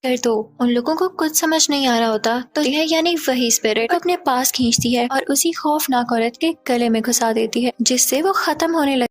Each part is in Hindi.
कर दो। उन लोगों को कुछ समझ नहीं आ रहा होता तो यह यानी वही स्पिरिट अपने पास खींचती है और उसी खौफनाक औरत के गले में घुसा देती है, जिससे वो खत्म होने लगती।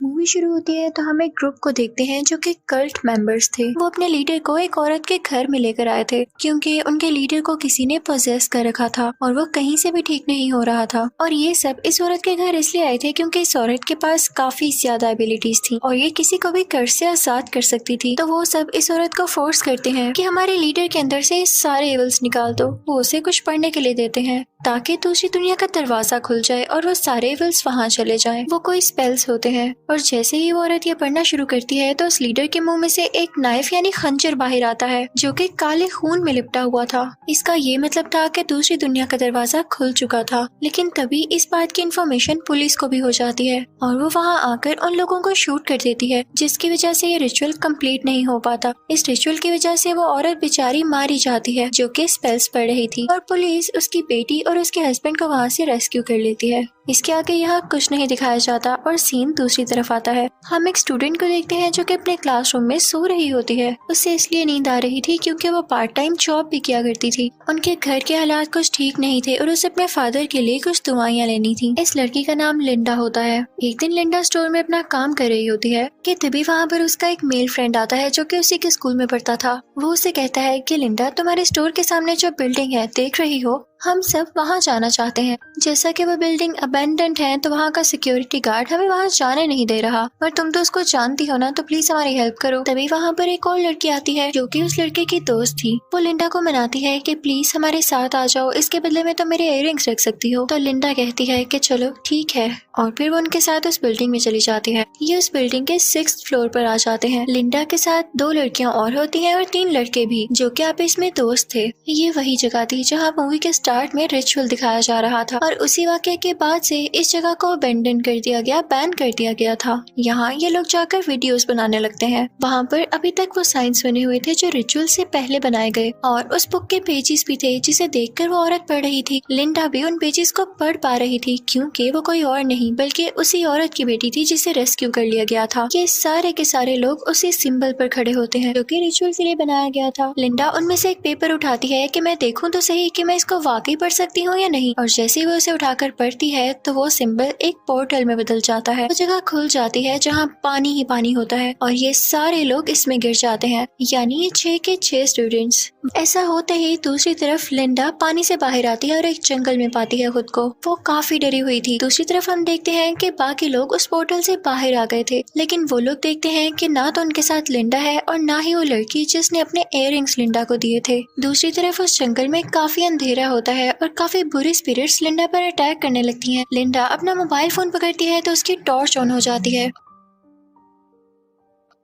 मूवी शुरू होती है तो हम एक ग्रुप को देखते हैं जो कि कल्ट मेंबर्स थे। वो अपने लीडर को एक औरत के घर में लेकर आए थे क्योंकि उनके लीडर को किसी ने पोजेस कर रखा था और वो कहीं से भी ठीक नहीं हो रहा था। और ये सब इस औरत के घर इसलिए आए थे क्योंकि इस औरत के पास काफी ज्यादा एबिलिटीज थी और ये किसी को भी कर्ज से आजाद कर सकती थी। तो वो सब इस औरत को फोर्स करते हैं कि हमारे लीडर के अंदर से सारे एविल्स निकाल दो। वो उसे कुछ पढ़ने के लिए देते हैं ताकि दूसरी दुनिया का दरवाजा खुल जाए और वो सारे एविल्स वहाँ चले जाएं। वो कोई स्पेल्स होते हैं और जैसे ही वो औरत ये पढ़ना शुरू करती है तो उस लीडर के मुंह में से एक नाइफ यानी खंजर बाहर आता है जो कि काले खून में लिपटा हुआ था। इसका ये मतलब था कि दूसरी दुनिया का दरवाजा खुल चुका था। लेकिन तभी इस बात की इन्फॉर्मेशन पुलिस को भी हो जाती है और वो वहाँ आकर उन लोगों को शूट कर देती है, जिसकी वजह से ये रिचुअल कंप्लीट नहीं हो पाता। इस रिचुअल की वजह से वो औरत बेचारी मारी जाती है जो कि स्पेल्स पढ़ रही थी और पुलिस उसकी बेटी और उसके हस्बैंड को वहाँ से रेस्क्यू कर लेती है। इसके आगे यहाँ कुछ नहीं दिखाया जाता और सीन दूसरी तरफ आता है। हम एक स्टूडेंट को देखते हैं जो कि अपने क्लासरूम में सो रही होती है। उससे इसलिए नींद आ रही थी क्योंकि वो पार्ट टाइम जॉब भी किया करती थी। उनके घर के हालात कुछ ठीक नहीं थे और उसे अपने फादर के लिए कुछ दवाइयाँ लेनी थी। इस लड़की का नाम लिंडा होता है। एक दिन लिंडा स्टोर में अपना काम कर रही होती है कि तभी वहाँ पर उसका एक मेल फ्रेंड आता है जो कि उसी के स्कूल में पढ़ता था। वो उसे कहता है कि लिंडा, तुम्हारे स्टोर के सामने जो बिल्डिंग है देख रही हो, हम सब वहाँ जाना चाहते हैं। जैसा कि वो बिल्डिंग अबेंडेंट है तो वहाँ का सिक्योरिटी गार्ड हमें वहाँ जाने नहीं दे रहा, पर तुम तो उसको जानती हो ना, तो प्लीज हमारी हेल्प करो। तभी वहाँ पर एक और लड़की आती है जो कि उस लड़के की दोस्त थी। वो लिंडा को मनाती है कि प्लीज हमारे साथ आ जाओ, इसके बदले में तुम मेरे इयररिंग्स रख सकती हो। तो लिंडा कहती है कि चलो ठीक है और फिर वो उनके साथ उस बिल्डिंग में चली जाती है। ये उस बिल्डिंग के 6th फ्लोर पर आ जाते हैं। लिंडा के साथ 2 लड़कियां और होती हैं और 3 लड़के भी जो कि आपस में दोस्त थे। ये वही जगह थी जहाँ मूवी के स्टार्ट में रिचुअल दिखाया जा रहा था और उसी वाक़ये के बाद से इस जगह को अबेंडन कर दिया गया, बैन कर दिया गया था। यहाँ ये लोग जाकर वीडियोस बनाने लगते हैं। वहाँ पर अभी तक वो साइंस बने हुए थे जो रिचुअल से पहले बनाए गए और उस बुक के पेजेस भी थे जिसे देखकर वो औरत पढ़ रही थी। लिंडा भी उन पेजेस को पढ़ पा रही थी क्योंकि वो कोई और नहीं बल्कि उसी औरत की बेटी थी जिसे रेस्क्यू कर लिया गया था। ये सारे के सारे लोग उसी सिंबल पर खड़े होते हैं जो कि रिचुअल के लिए बनाया गया था। लिंडा उनमें से एक पेपर उठाती है कि मैं देखूं तो सही कि मैं इसको वाकई पढ़ सकती हूँ या नहीं, और जैसे ही वो उसे उठाकर पढ़ती है तो वो सिंबल एक पोर्टल में बदल जाता है। वो जगह खुल जाती है जहाँ पानी ही पानी होता है और ये सारे लोग इसमें गिर जाते हैं, यानी ये 6 के 6 स्टूडेंट्स। ऐसा होते ही दूसरी तरफ लिंडा पानी से बाहर आती है और एक जंगल में पाती है खुद को। वो काफी डरी हुई थी। दूसरी तरफ हम देखते हैं कि बाकी लोग उस पोर्टल से बाहर आ गए थे, लेकिन वो लोग देखते हैं कि ना तो उनके साथ लिंडा है और ना ही वो लड़की जिसने अपने इयररिंग्स लिंडा को दिए थे। दूसरी तरफ उस जंगल में काफी अंधेरा होता है और काफी बुरी स्पिरिट्स लिंडा पर अटैक करने लगती हैं। लिंडा अपना मोबाइल फोन पकड़ती है तो उसकी टॉर्च ऑन हो जाती है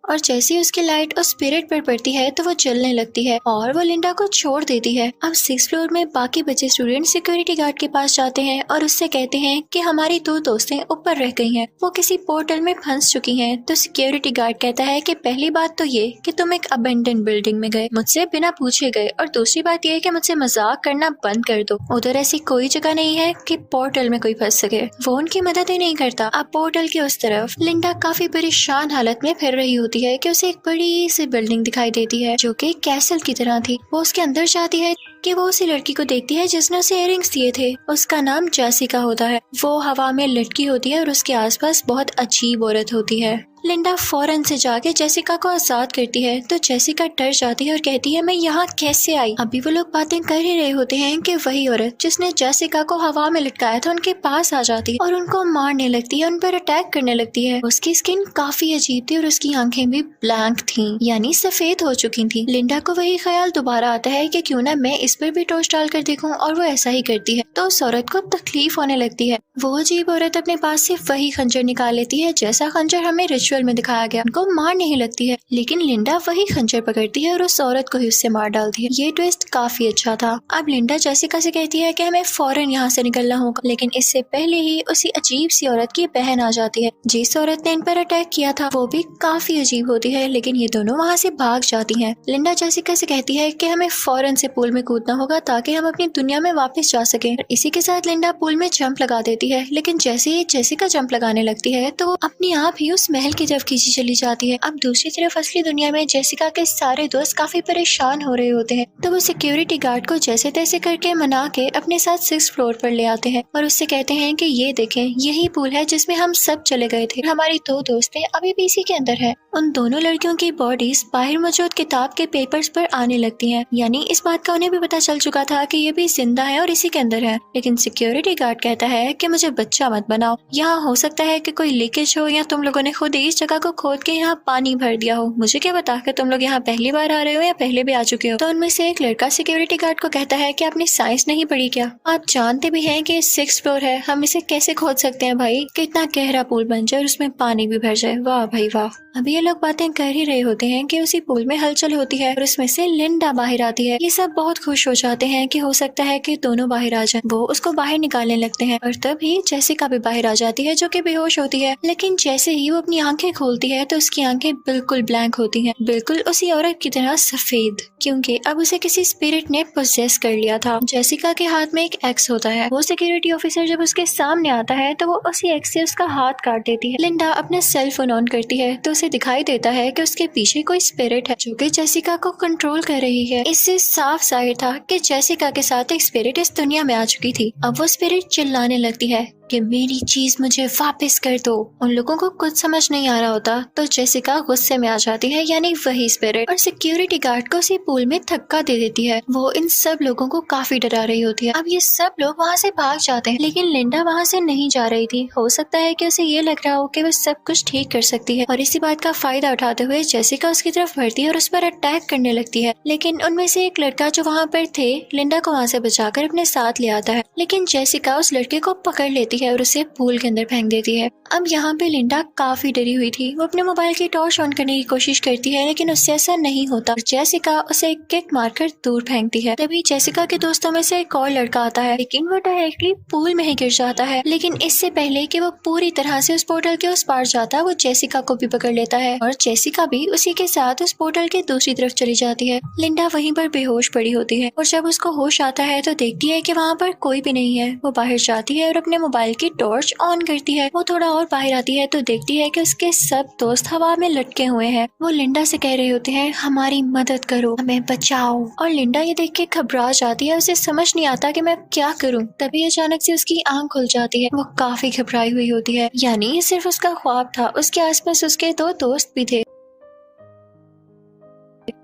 और जैसे ही उसकी लाइट उस स्पिरिट पर पड़ती है तो वो जलने लगती है और वो लिंडा को छोड़ देती है। अब 6th फ्लोर में बाकी बचे स्टूडेंट सिक्योरिटी गार्ड के पास जाते हैं और उससे कहते हैं कि हमारी 2 दोस्तें ऊपर रह गई हैं, वो किसी पोर्टल में फंस चुकी हैं। तो सिक्योरिटी गार्ड कहता है कि पहली बात तो ये कि तुम एक अबेंडन बिल्डिंग में गए, मुझसे बिना पूछे गए, और दूसरी बात ये कि मुझसे मजाक करना बंद कर दो। उधर ऐसी कोई जगह नहीं है कि पोर्टल में कोई फंस सके। वो उनकी मदद ही नहीं करता। अब पोर्टल के उस तरफ लिंडा काफी परेशान हालत में फिर रही होती है कि उसे एक बड़ी सी बिल्डिंग दिखाई देती है जो कि कैसल की तरह थी। वो उसके अंदर जाती है कि वो उसी लड़की को देखती है जिसने उसे इयररिंग्स दिए थे। उसका नाम जेसिका होता है। वो हवा में लटकी होती है और उसके आसपास बहुत अजीब औरत होती है। लिंडा फौरन से जाके जेसिका को आजाद करती है तो जेसिका डर जाती है और कहती है मैं यहाँ कैसे आई। अभी वो लोग बातें कर ही रहे होते हैं कि वही औरत जिसने जेसिका को हवा में लटकाया था उनके पास आ जाती है और उनको मारने लगती है, उन पर अटैक करने लगती है। उसकी स्किन काफी अजीब थी और उसकी आंखें भी ब्लैंक थी, यानी सफेद हो चुकी थी। लिंडा को वही ख्याल दोबारा आता है कि क्यों ना मैं इस पर भी टॉर्च डाल कर देखूं, और वो ऐसा ही करती है। तो उस औरत को तकलीफ होने लगती है। वो अजीब औरत अपने पास से वही खंजर निकाल लेती है जैसा खंजर हमें रिचुअल में दिखाया गया। उनको मार नहीं लगती है, लेकिन लिंडा वही खंजर पकड़ती है और उस औरत को ही उससे मार डालती है। ये ट्विस्ट काफी अच्छा था। अब लिंडा जेसिका से कहती है कि हमें फौरन यहाँ से निकलना होगा, लेकिन इससे पहले ही उसी अजीब सी औरत की बहन आ जाती है। जिस औरत ने इन पर अटैक किया था वो भी काफी अजीब होती है, लेकिन ये दोनों वहाँ से भाग जाती हैं। लिंडा जेसिका से कहती है कि हमें फौरन से पूल में कूदना होगा ताकि हम अपनी दुनिया में वापस जा सकें। इसी के साथ लिंडा पूल में जंप लगा देती है, लेकिन जैसे ही जेसिका जंप लगाने लगती है तो वो अपने आप ही उस महल की तरफ खींची चली जाती है। अब दूसरी तरफ असली दुनिया में जेसिका के सारे दोस्त काफी परेशान हो रहे होते हैं, तो वो सिक्योरिटी गार्ड को जैसे तैसे करके मना के अपने साथ 6th फ्लोर पर ले आते हैं और उससे कहते हैं कि ये देखें, यही पूल है जिसमें हम सब चले गए थे। हमारी 2 दोस्तें अभी भी इसी के अंदर है। उन दोनों लड़कियों की बॉडीज बाहर मौजूद किताब के पेपर्स पर आने लगती हैं, यानी इस बात का उन्हें भी पता चल चुका था कि ये भी जिंदा है और इसी के अंदर है। लेकिन सिक्योरिटी गार्ड कहता है कि मुझे बच्चा मत बनाओ, यहाँ हो सकता है कि कोई लीकेज हो या तुम लोगों ने खुद ही इस जगह को खोद के यहाँ पानी भर दिया हो। मुझे क्या पता कि तुम लोग यहाँ पहली बार आ रहे हो या पहले भी आ चुके हो। तो उनमें से एक लड़का सिक्योरिटी गार्ड को कहता है कि आपने साइंस नहीं पढ़ी क्या? आप जानते भी हैं कि 6th फ्लोर है, हम इसे कैसे खोद सकते हैं भाई? कितना गहरा पुल बन जाए और उसमें पानी भी भर जाए। वाह भाई वाह। अभी ये लोग बातें कर ही रहे होते हैं कि उसी पुल में हलचल होती है और उसमें से लिंडा बाहर आती है। ये सब बहुत खुश हो जाते हैं कि हो सकता है कि दोनों बाहर आ जाएं। वो उसको बाहर निकालने लगते हैं और तभी जेसिका भी बाहर आ जाती है जो कि बेहोश होती है। लेकिन जैसे ही वो अपनी आंखें खोलती है तो उसकी आंखें बिल्कुल ब्लैंक होती हैं, बिल्कुल उसी औरत की तरह सफेद, क्योंकि अब उसे किसी स्पिरिट ने पोजेस कर लिया था। जेसिका के हाथ में एक एक्स होता है। वो सिक्योरिटी ऑफिसर जब उसके सामने आता है तो वो उसी एक्स से उसका हाथ काट देती है। लिंडा अपना सेल फोन ऑन करती है तो उसे दिखाई देता है कि उसके पीछे कोई स्पिरिट है जो कि जेसिका को कंट्रोल कर रही है। इससे साफ जाहिर था कि जेसिका के साथ एक स्पिरिट इस दुनिया में आ चुकी थी। अब वो स्पिरिट चिल्लाने लगती है कि मेरी चीज मुझे वापस कर दो। उन लोगों को कुछ समझ नहीं आ रहा होता तो जेसिका गुस्से में आ जाती है, यानी वही स्पिरिट, और सिक्योरिटी गार्ड को उसी पूल में धक्का दे देती है। वो इन सब लोगों को काफी डरा रही होती है। अब ये सब लोग वहाँ से भाग जाते हैं, लेकिन लिंडा वहाँ से नहीं जा रही थी। हो सकता है कि उसे ये लग रहा हो कि वो सब कुछ ठीक कर सकती है और इसी बात का फायदा उठाते हुए जेसिका उसकी तरफ बढ़ती है और उस पर अटैक करने लगती है। लेकिन उनमें से एक लड़का जो वहाँ पर थे लिंडा को वहाँ से बचाकर अपने साथ ले आता है, लेकिन जेसिका उस लड़के को पकड़ लेती है और उसे पूल के अंदर फेंक देती है। अब यहाँ पे लिंडा काफी डरी हुई थी। वो अपने मोबाइल की टॉर्च ऑन करने की कोशिश करती है, लेकिन उससे ऐसा नहीं होता। जेसिका उसे एक किक मारकर दूर फेंकती है। तभी जेसिका के दोस्तों में से एक और लड़का आता है, लेकिन वो डायरेक्टली पूल में ही गिर जाता है। लेकिन इससे पहले कि वो पूरी तरह से उस पोर्टल के उस पार जाता, वो जेसिका को भी पकड़ लेता है और जेसिका भी उसी के साथ उस पोर्टल के दूसरी तरफ चली जाती है। लिंडा वहीं पर बेहोश पड़ी होती है और जब उसको होश आता है तो देखती है कि वहाँ पर कोई भी नहीं है। वो बाहर जाती है और अपने मोबाइल की टॉर्च ऑन करती है। वो थोड़ा और बाहर आती है तो देखती है कि उसके सब दोस्त हवा में लटके हुए हैं। वो लिंडा से कह रहे होते हैं, हमारी मदद करो, हमें बचाओ। और लिंडा ये देख के घबरा जाती है, उसे समझ नहीं आता कि मैं क्या करूं। तभी अचानक से उसकी आंख खुल जाती है। वो काफी घबराई हुई होती है, यानी ये सिर्फ उसका ख्वाब था। उसके आसपास उसके 2 दोस्त भी थे।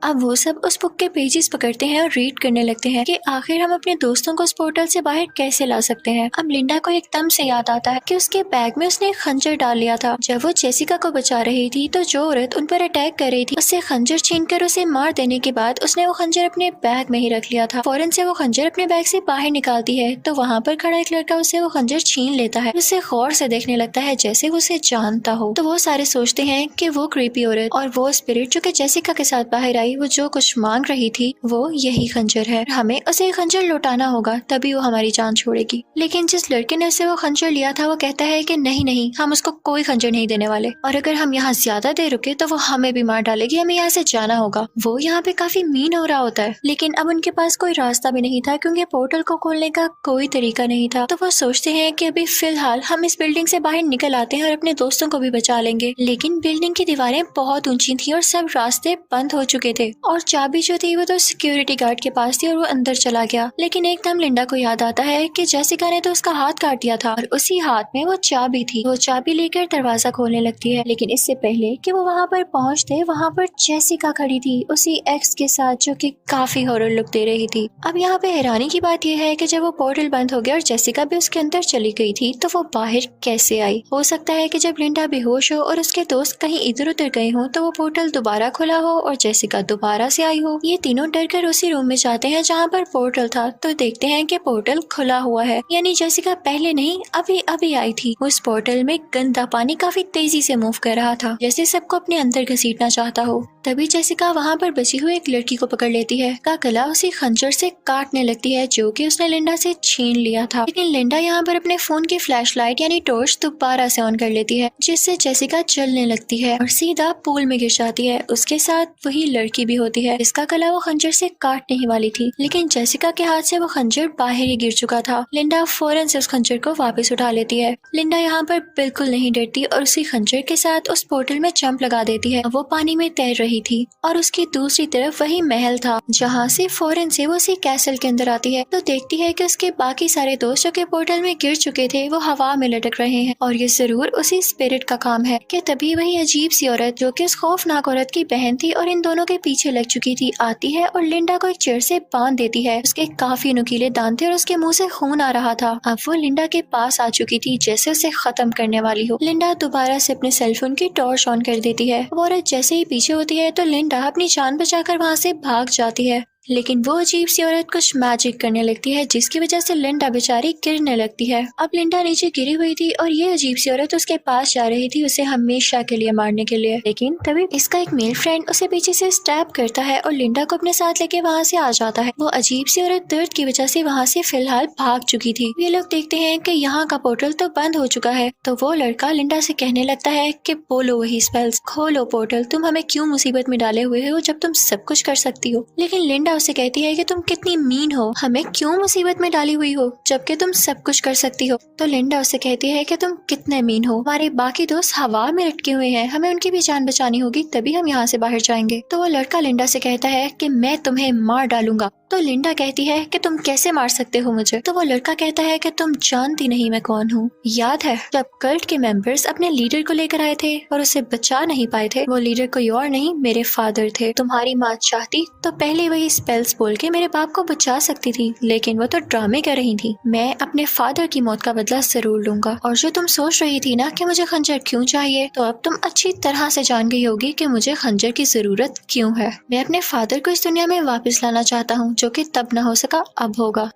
अब वो सब उस बुक के पेजेस पकड़ते हैं और रीड करने लगते हैं कि आखिर हम अपने दोस्तों को उस पोर्टल से बाहर कैसे ला सकते हैं। अब लिंडा को एकदम से याद आता है कि उसके बैग में उसने खंजर डाल लिया था। जब वो जेसिका को बचा रही थी तो जो औरत उन पर अटैक कर रही थी उससे खंजर छीनकर उसे मार देने के बाद उसने वो खंजर अपने बैग में ही रख लिया था। फौरन से वो खंजर अपने बैग से बाहर निकालती है तो वहाँ पर खड़ा एक लड़का उससे वो खंजर छीन लेता है। उसे गौर से देखने लगता है जैसे वो उसे जानता हो। तो वो सारे सोचते हैं कि वो क्रीपी औरत और वो स्पिरिट जो कि जेसिका के साथ बाहर आई, वो जो कुछ मांग रही थी वो यही खंजर है। हमें उसे खंजर लौटाना होगा तभी वो हमारी जान छोड़ेगी। लेकिन जिस लड़के ने उसे वो खंजर लिया था वो कहता है कि नहीं नहीं, हम उसको कोई खंजर नहीं देने वाले, और अगर हम यहाँ ज्यादा देर रुके तो वो हमें भी मार डालेगी, हमें यहाँ से जाना होगा। वो यहाँ पे काफी मीन हो रहा होता है, लेकिन अब उनके पास कोई रास्ता भी नहीं था क्योंकि पोर्टल को खोलने का कोई तरीका नहीं था। तो वो सोचते हैं कि अभी फिलहाल हम इस बिल्डिंग से बाहर निकल आते हैं और अपने दोस्तों को भी बचा लेंगे। लेकिन बिल्डिंग की दीवारें बहुत ऊंची थी और सब रास्ते बंद हो चुके थे और चाबी जो थी वो तो सिक्योरिटी गार्ड के पास थी और वो अंदर चला गया। लेकिन एकदम लिंडा को याद आता है कि जेसिका ने तो उसका हाथ काट दिया था और उसी हाथ में वो चाबी थी। वो चाबी लेकर दरवाजा खोलने लगती है, लेकिन इससे पहले कि वो वहाँ पर पहुँचते वहाँ पर जेसिका खड़ी थी उसी एक्स के साथ जो कि काफी हॉरर लुक दे रही थी। अब यहाँ पे हैरानी की बात यह है कि जब वो पोर्टल बंद हो गया और जेसिका भी उसके अंदर चली गई थी तो वो बाहर कैसे आई? हो सकता है कि जब लिंडा बेहोश हो और उसके दोस्त कहीं इधर उधर गए हो तो वो पोर्टल दोबारा खुला हो और जेसिका दोबारा से आई हो। ये तीनों डरकर उसी रूम में जाते हैं जहाँ पर पोर्टल था तो देखते हैं कि पोर्टल खुला हुआ है, यानी जेसिका पहले नहीं अभी अभी आई थी। उस पोर्टल में गंदा पानी काफी तेजी से मूव कर रहा था जैसे सबको अपने अंदर घसीटना चाहता हो। तभी जेसिका वहाँ पर बची हुई एक लड़की को पकड़ लेती है, का गला उसी खंजर से काटने लगती है जो कि उसने लिंडा से छीन लिया था। लेकिन लिंडा यहाँ पर अपने फोन की फ्लैशलाइट यानी टॉर्च दोबारा से ऑन कर लेती है जिससे जेसिका जलने लगती है और सीधा पूल में गिर जाती है। उसके साथ वही लड़की भी होती है जिसका गला वो खंजर से काटने ही वाली थी, लेकिन जेसिका के हाथ से वो खंजर बाहर ही गिर चुका था। लिंडा फौरन से उस खंजर को वापस उठा लेती है। लिंडा यहाँ पर बिल्कुल नहीं डरती और उसी खंजर के साथ उस पोर्टल में जंप लगा देती है। वो पानी में तैर रही थी और उसकी दूसरी तरफ वही महल था जहाँ से फौरन से वो उसी कैसल के अंदर आती है तो देखती है कि उसके बाकी सारे दोस्त जो के पोर्टल में गिर चुके थे वो हवा में लटक रहे हैं और ये जरूर उसी स्पिरिट का काम है कि तभी वही अजीब सी औरत जो कि उस खौफनाक औरत की बहन थी और इन दोनों के पीछे लग चुकी थी आती है और लिंडा को एक चेयर से बांध देती है। उसके काफी नुकीले दांत थे और उसके मुंह से खून आ रहा था। अब वो लिंडा के पास आ चुकी थी जैसे उसे खत्म करने वाली हो। लिंडा दोबारा से अपने सेलफोन की टॉर्च ऑन कर देती है। वो औरत जैसे ही पीछे होती है तो लिंडा अपनी जान बचाकर वहाँ से भाग जाती है, लेकिन वो अजीब सी औरत कुछ मैजिक करने लगती है जिसकी वजह से लिंडा बेचारी गिरने लगती है। अब लिंडा नीचे गिरी हुई थी और ये अजीब सी औरत उसके पास जा रही थी उसे हमेशा के लिए मारने के लिए, लेकिन तभी इसका एक मेल फ्रेंड उसे पीछे से स्टैब करता है और लिंडा को अपने साथ लेके वहाँ से आ जाता है। वो अजीब सी औरत दर्द की वजह से वहाँ से फिलहाल भाग चुकी थी। ये लोग देखते हैं कि यहाँ का पोर्टल तो बंद हो चुका है तो वो लड़का लिंडा से कहने लगता है कि बोलो वही स्पेल्स, खोलो पोर्टल, तुम हमें क्यों मुसीबत में डाले हुए हो जब तुम सब कुछ कर सकती हो। लेकिन लिंडा उसे कहती है कि तुम कितनी मीन हो, हमें क्यों मुसीबत में डाली हुई हो जबकि तुम सब कुछ कर सकती हो। तो लिंडा उसे कहती है कि तुम कितने मीन हो, हमारे बाकी दोस्त हवा में लटके हुए हैं, हमें उनकी भी जान बचानी होगी तभी हम यहाँ से बाहर जाएंगे। तो वो लड़का लिंडा से कहता है कि मैं तुम्हें मार डालूंगा। तो लिंडा कहती है कि तुम कैसे मार सकते हो मुझे। तो वो लड़का कहता है कि तुम जानती नहीं मैं कौन हूँ। याद है जब कल्ट के मेंबर्स अपने लीडर को लेकर आए थे और उसे बचा नहीं पाए थे, वो लीडर कोई और नहीं मेरे फादर थे। तुम्हारी माँ चाहती तो पहले वही स्पेल्स बोल के मेरे बाप को बचा सकती थी, लेकिन वो तो ड्रामे कर रही थी। मैं अपने फादर की मौत का बदला जरूर लूंगा। और जो तुम सोच रही थी ना कि मुझे खंजर क्यों चाहिए, तो अब तुम अच्छी तरह से जान गई होगी कि मुझे खंजर की जरूरत क्यों है। मैं अपने फादर को इस दुनिया में वापस लाना चाहता हूँ जो कि तब न हो सका अब होगा।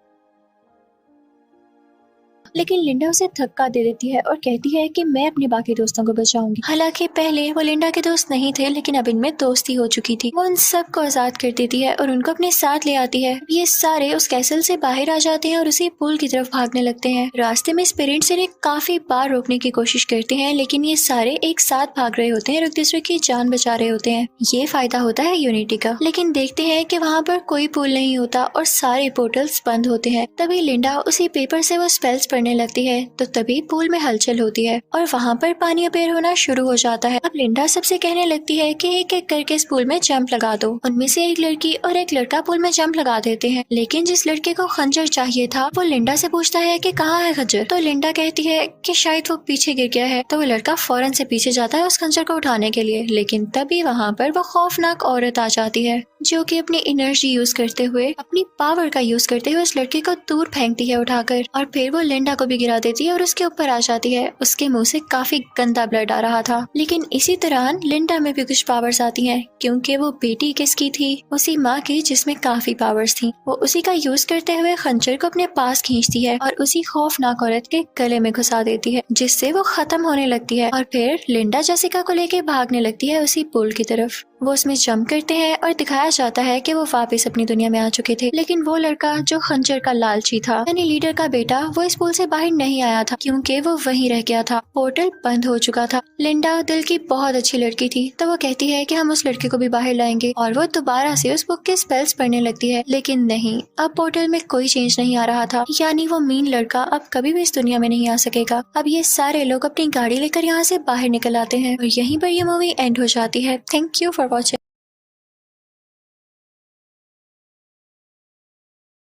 लेकिन लिंडा उसे धक्का दे देती है और कहती है कि मैं अपने बाकी दोस्तों को बचाऊंगी। हालांकि पहले वो लिंडा के दोस्त नहीं थे, लेकिन अब इनमें दोस्ती हो चुकी थी। वो उन सबको आजाद कर देती है और उनको अपने साथ ले आती है। ये सारे उस कैसल से बाहर आ जाते हैं और उसी पुल की तरफ भागने लगते हैं। रास्ते में स्पिरिट्स इन्हें काफी बार रोकने की कोशिश करते हैं, लेकिन ये सारे एक साथ भाग रहे होते हैं और एक दूसरे की जान बचा रहे होते हैं। ये फायदा होता है यूनिटी का। लेकिन देखते हैं कि वहाँ पर कोई पुल नहीं होता और सारे पोर्टल्स बंद होते हैं। तभी लिंडा उसी पेपर से वो स्पेल्स पढ़ने लगती है तो तभी पूल में हलचल होती है और वहाँ पर पानी अपेयर होना शुरू हो जाता है। अब लिंडा सबसे कहने लगती है कि एक एक करके इस पूल में जंप लगा दो। उनमें से एक लड़की और एक लड़का पूल में जंप लगा देते हैं, लेकिन जिस लड़के को खंजर चाहिए था वो लिंडा से पूछता है कि कहाँ है खंजर। तो लिंडा कहती है कि शायद वो पीछे गिर गया है। तो वो लड़का फौरन से पीछे जाता है उस खंजर को उठाने के लिए, लेकिन तभी वहाँ पर वो खौफनाक औरत आ जाती है जो कि अपनी एनर्जी यूज करते हुए, अपनी पावर का यूज करते हुए उस लड़के को दूर फेंकती है उठाकर, और फिर वो लिंडा को भी गिरा देती है और उसके ऊपर आ जाती है। उसके मुंह से काफी गंदा ब्लड आ रहा था, लेकिन इसी दौरान लिंडा में भी कुछ पावर्स आती हैं क्योंकि वो बेटी किसकी थी, उसी माँ की जिसमें काफी पावर्स थी। वो उसी का यूज करते हुए खंजर को अपने पास खींचती है और उसी खौफनाक औरत के गले में घुसा देती है, जिससे वो खत्म होने लगती है। और फिर लिंडा जेसिका को लेके भागने लगती है उसी पुल की तरफ। वो उसमें जंप करते हैं और दिखाया जाता है कि वो वापस अपनी दुनिया में आ चुके थे, लेकिन वो लड़का जो खंजर का लालची था, यानी लीडर का बेटा, वो इस पुल से बाहर नहीं आया था क्योंकि वो वहीं रह गया था। पोर्टल बंद हो चुका था। लिंडा दिल की बहुत अच्छी लड़की थी, तो वो कहती है कि हम उस लड़के को भी बाहर लाएंगे और वो दोबारा से उस बुक के स्पेल्स पढ़ने लगती है। लेकिन नहीं, अब पोर्टल में कोई चेंज नहीं आ रहा था, यानी वो मीन लड़का अब कभी भी इस दुनिया में नहीं आ सकेगा। अब ये सारे लोग अपनी गाड़ी लेकर यहाँ से बाहर निकल आते हैं और यहीं पर ये मूवी एंड हो जाती है। Thank you for watching.